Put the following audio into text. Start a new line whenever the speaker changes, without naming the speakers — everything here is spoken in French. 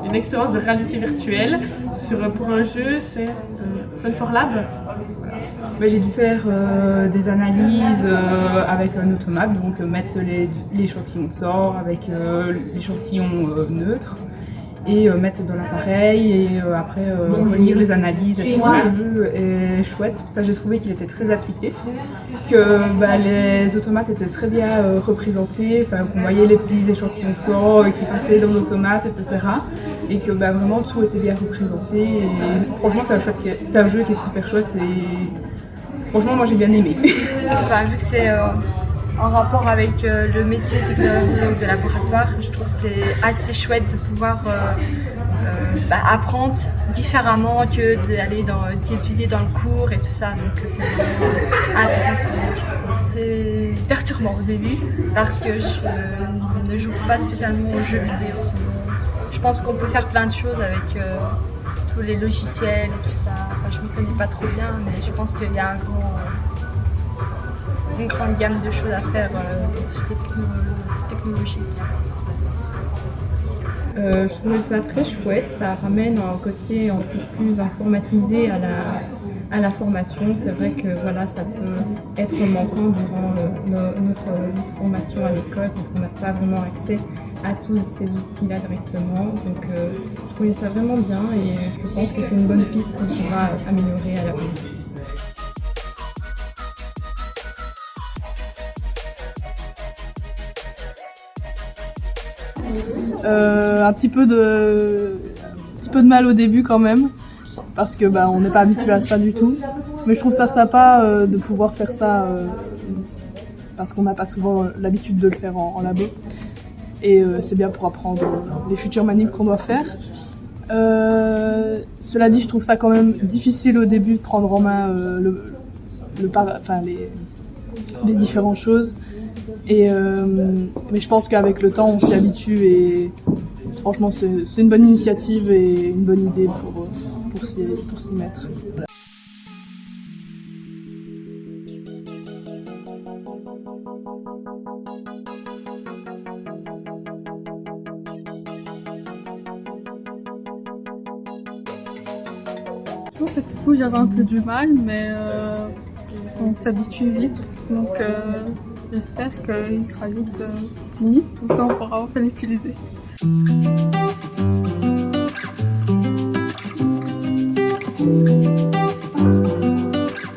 une expérience de réalité virtuelle pour un jeu, c'est Fun4 Lab.
J'ai dû faire des analyses avec un automate, donc mettre l'échantillon de sort avec l'échantillon neutre et mettre dans l'appareil et après relire les analyses, etc. Le jeu est chouette, j'ai trouvé qu'il était très intuitif, que les automates étaient très bien représentés, qu'on voyait les petits échantillons de sort qui passaient dans l'automate, etc. Et que vraiment tout était bien représenté. Et franchement, c'est un jeu qui est super chouette. Franchement, moi j'ai bien aimé.
Vu que c'est en rapport avec le métier technologue de laboratoire, je trouve que c'est assez chouette de pouvoir apprendre différemment que d'étudier dans le cours et tout ça. Donc c'est vraiment intéressant. C'est perturbant au début parce que je ne joue pas spécialement aux jeux vidéo. Je pense qu'on peut faire plein de choses avec tous les logiciels et tout ça. Je ne m'y connais pas trop bien, mais je pense qu'il y a une grande gamme de choses à faire dans tout ce qui est technologie et tout ça.
Je trouvais ça très chouette, ça ramène un côté un peu plus informatisé à la formation. C'est vrai que ça peut être manquant durant notre formation à l'école parce qu'on n'a pas vraiment accès à tous ces outils-là directement. Donc je trouvais ça vraiment bien et je pense que c'est une bonne piste qu'on pourra améliorer à l'avenir.
Un petit peu de mal au début quand même parce que on n'est pas habitué à ça du tout, mais je trouve ça sympa de pouvoir faire ça parce qu'on n'a pas souvent l'habitude de le faire en labo et c'est bien pour apprendre les futures manips qu'on doit faire. Cela dit, je trouve ça quand même difficile au début de prendre en main les différentes choses. Mais je pense qu'avec le temps, on s'y habitue et franchement, c'est une bonne initiative et une bonne idée pour s'y mettre.
Pour cette coup, j'avais un peu du mal, mais on s'habitue vite. Donc j'espère qu'il sera vite fini, comme ça on pourra enfin l'utiliser.